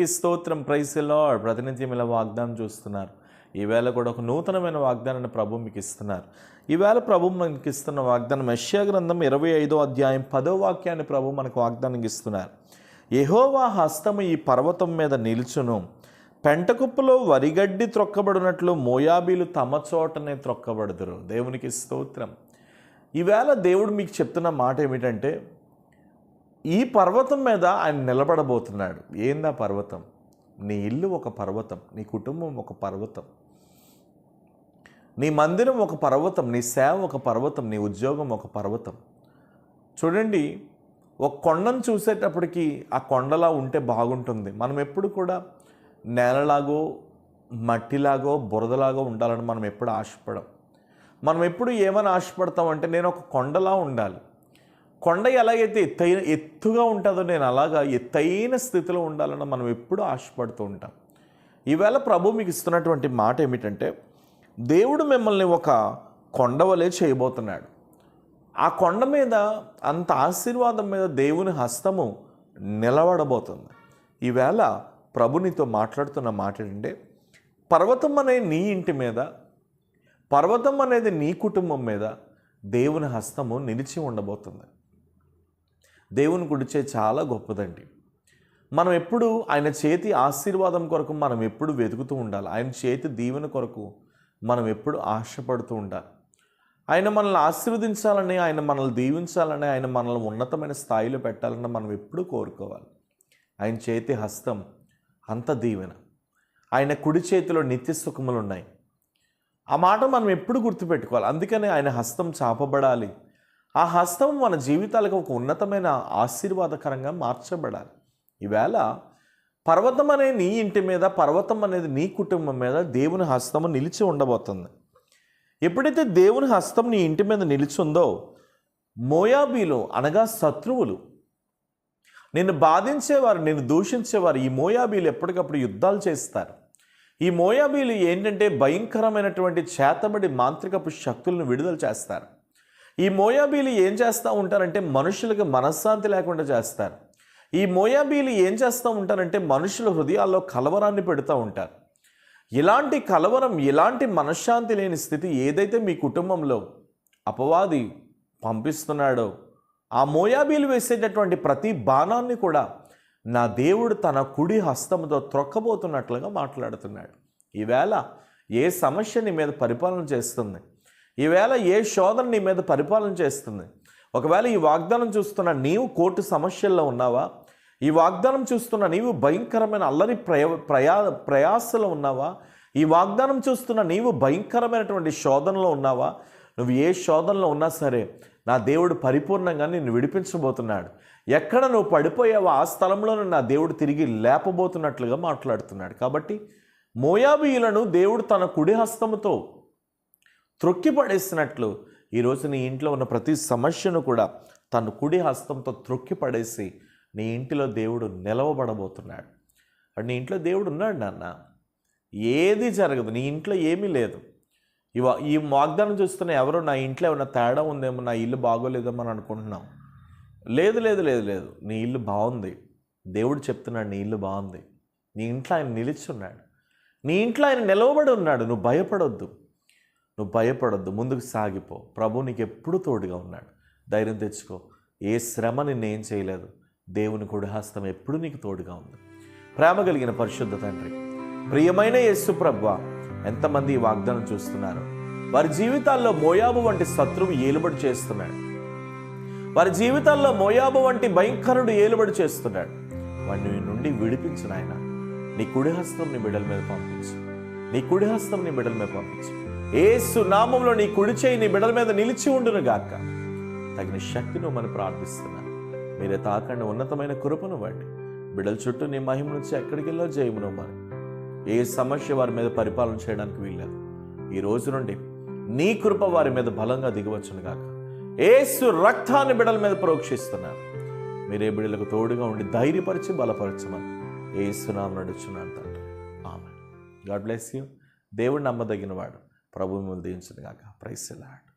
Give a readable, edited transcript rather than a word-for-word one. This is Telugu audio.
దేవునికి స్తోత్రం. Praise the lord. ప్రతినిత్యం ఇలా వాగ్దానం చూస్తున్నారు. ఈవేళ కూడా ఒక నూతనమైన వాగ్దానాన్ని ప్రభు మీకు ఇస్తున్నారు. ఈవేళ ప్రభు మనకి ఇస్తున్న వాగ్దానం యెషయా గ్రంథం 25వ అధ్యాయం 10వ వాక్యాన్ని ప్రభు మనకు వాగ్దానం ఇస్తున్నారు. యెహోవా హస్తము ఈ పర్వతం మీద నిలుచును, పెంటకుప్పలో వరిగడ్డి త్రొక్కబడినట్లు మోయాబీలు తమ చోటనే త్రొక్కబడుదురు. దేవునికి స్తోత్రం. ఈవేళ దేవుడు మీకు చెప్తున్న మాట ఏమిటంటే, ఈ పర్వతం మీద ఆయన నిలబడబోతున్నాడు. ఏందా పర్వతం? నీ ఇల్లు ఒక పర్వతం, నీ కుటుంబం ఒక పర్వతం, నీ మందిరం ఒక పర్వతం, నీ సేవ ఒక పర్వతం, నీ ఉద్యోగం ఒక పర్వతం. చూడండి, ఒక కొండను చూసేటప్పటికి ఆ కొండలా ఉంటే బాగుంటుంది. మనం ఎప్పుడు కూడా నేలలాగో మట్టిలాగో బురదలాగో ఉండాలని మనం ఎప్పుడు ఆశపడం. మనం ఎప్పుడు ఏమని ఆశపడతామంటే, నేను ఒక కొండలా ఉండాలి. కొండ ఎలాగైతే ఎత్తుగా ఉంటుందో నేను అలాగా ఎత్తైన స్థితిలో ఉండాలని మనం ఎప్పుడూ ఆశపడుతూ ఉంటాం. ఈవేళ ప్రభు మీకు ఇస్తున్నటువంటి మాట ఏమిటంటే, దేవుడు మిమ్మల్ని ఒక కొండ వలె చేయబోతున్నాడు. ఆ కొండ మీద అంత ఆశీర్వాదం మీద దేవుని హస్తము నిలబడబోతుంది. ఈవేళ ప్రభు నీతో మాట్లాడుతున్న మాట ఏంటంటే, పర్వతం అనే నీ ఇంటి మీద, పర్వతం అనేది నీ కుటుంబం మీద దేవుని హస్తము నిలిచి ఉండబోతుంది. దేవుని కుడిచే చాలా గొప్పదండి. మనం ఎప్పుడు ఆయన చేతి ఆశీర్వాదం కొరకు మనం ఎప్పుడు వెతుకుతూ ఉండాలి. ఆయన చేతి దీవెన కొరకు మనం ఎప్పుడు ఆశపడుతూ ఉండాలి. ఆయన మనల్ని ఆశీర్వదించాలని, ఆయన మనల్ని దీవించాలని, ఆయన మనల్ని ఉన్నతమైన స్థాయిలో పెట్టాలని మనం ఎప్పుడు కోరుకోవాలి. ఆయన చేతి హస్తం అంత దీవెన. ఆయన కుడి చేతిలో నిత్య సుఖములు ఉన్నాయి. ఆ మాట మనం ఎప్పుడు గుర్తుపెట్టుకోవాలి. అందుకని ఆయన హస్తం చాపబడాలి. ఆ హస్తం మన జీవితాలకు ఒక ఉన్నతమైన ఆశీర్వాదకరంగా మార్చబడాలి. ఈవేళ పర్వతం అనే నీ ఇంటి మీద, పర్వతం అనేది నీ కుటుంబం మీద దేవుని హస్తము నిలిచి ఉండబోతుంది. ఎప్పుడైతే దేవుని హస్తం నీ ఇంటి మీద నిలిచిందో, మోయాబీలు అనగా శత్రువులు, నిన్ను బాధించేవారు, నిన్ను దూషించేవారు, ఈ మోయాబీలు ఎప్పటికప్పుడు యుద్ధాలు చేస్తారు. ఈ మోయాబీలు ఏంటంటే భయంకరమైనటువంటి చేతబడి మాంత్రికపు శక్తులను విడుదల చేస్తారు. ఈ మోయాబీలు ఏం చేస్తూ ఉంటారంటే మనుషులకు మనశ్శాంతి లేకుండా చేస్తారు. ఈ మోయాబీలు ఏం చేస్తూ ఉంటారంటే మనుషుల హృదయాల్లో కలవరాన్ని పెడుతూ ఉంటారు. ఇలాంటి కలవరం, ఇలాంటి మనశ్శాంతి లేని స్థితి ఏదైతే మీ కుటుంబంలో అపవాది పంపిస్తున్నాడో, ఆ మోయాబీలు వేసేటటువంటి ప్రతి బాణాన్ని కూడా నా దేవుడు తన కుడి హస్తముతో త్రొక్కబోతున్నట్లుగా మాట్లాడుతున్నాడు. ఈవేళ ఏ సమస్య నీ మీద పరిపాలన చేస్తుంది, ఈవేళ ఏ శోధన నీ మీద పరిపాలన చేస్తుంది, ఒకవేళ ఈ వాగ్దానం చూస్తున్న నీవు కోర్టు సమస్యల్లో ఉన్నావా, ఈ వాగ్దానం చూస్తున్న నీవు భయంకరమైన అల్లరి ప్రయాసలో ఉన్నావా, ఈ వాగ్దానం చూస్తున్న నీవు భయంకరమైనటువంటి శోధనలో ఉన్నావా, నువ్వు ఏ శోధనలో ఉన్నా సరే నా దేవుడు పరిపూర్ణంగా నిన్ను విడిపించబోతున్నాడు. ఎక్కడ నువ్వు పడిపోయావో ఆ స్థలంలోనే నా దేవుడు తిరిగి లేపబోతున్నట్లుగా మాట్లాడుతున్నాడు. కాబట్టి మోయాబీయులను దేవుడు తన కుడి హస్తముతో త్రొక్కిపడేసినట్లు ఈరోజు నీ ఇంట్లో ఉన్న ప్రతి సమస్యను కూడా తన కుడి హస్తంతో త్రొక్కిపడేసి నీ ఇంటిలో దేవుడు నిలవబడబోతున్నాడు. అంటే నీ ఇంట్లో దేవుడు ఉన్నాడు నాన్న, ఏది జరగదు, నీ ఇంట్లో ఏమీ లేదు. ఈ వాగ్దానం చూస్తున్న ఎవరో నా ఇంట్లో ఏమన్నా తేడా ఉందేమో, నా ఇల్లు బాగోలేదేమో అని అనుకుంటున్నాం. లేదు లేదు లేదు లేదు, నీ ఇల్లు బాగుంది. దేవుడు చెప్తున్నాడు నీ ఇల్లు బాగుంది. నీ ఇంట్లో ఆయన నిలిచున్నాడు, నీ ఇంట్లో ఆయన నిలవబడి ఉన్నాడు. నువ్వు భయపడొద్దు, నువ్వు భయపడొద్దు, ముందుకు సాగిపో. ప్రభు నీకు ఎప్పుడు తోడుగా ఉన్నాడు. ధైర్యం తెచ్చుకో. ఏ శ్రమ నిన్నేం చేయలేదు. దేవుని కుడి హస్తం ఎప్పుడు నీకు తోడుగా ఉంది. ప్రేమ కలిగిన పరిశుద్ధ తండ్రి, ప్రియమైన యేసు ప్రభువా, ఎంతమంది ఈ వాగ్దానం చూస్తున్నారు, వారి జీవితాల్లో మోయాబు వంటి శత్రువు ఏలుబడి చేస్తున్నాడు. వారి జీవితాల్లో మోయాబు వంటి భయంకరుడు ఏలుబడి చేస్తున్నాడు. వాడిని నుండి విడిపించు నాయన. నీ కుడి హస్తం నీ బిడ్డల మీద పంపించు. నీ కుడి హస్తం నీ బిడ్డల మీద పంపించు. యేసు నామములో నీ కుడి చేయి నీ బిడ్డల మీద నిలిచి ఉండును గాక. తగిన శక్తిని మనం ప్రార్థిస్తున్నాను. మీరే తాకండి, ఉన్నతమైన కృపను వాడి బిడ్డల చుట్టూ నీ మహిమ నుంచి ఎక్కడికి వెళ్ళో జయమును మరి. ఏ సమస్య వారి మీద పరిపాలన చేయడానికి వీల్లేదు. ఈ రోజు నుండి నీ కృప వారి మీద బలంగా దిగవచ్చును గాక. యేసు రక్తాన్ని బిడ్డల మీద ప్రోక్షిస్తున్నాను. మీరే బిడ్డలకు తోడుగా ఉండి ధైర్యపరిచి బలపరచమని యేసు నామమున నడుచున్నాను తండ్రి. ఆమేన్. God bless you. దేవుడు నమ్మదగిన వాడు. ప్రభు మిమ్మల్ని దీవించును గాక. Praise the lord.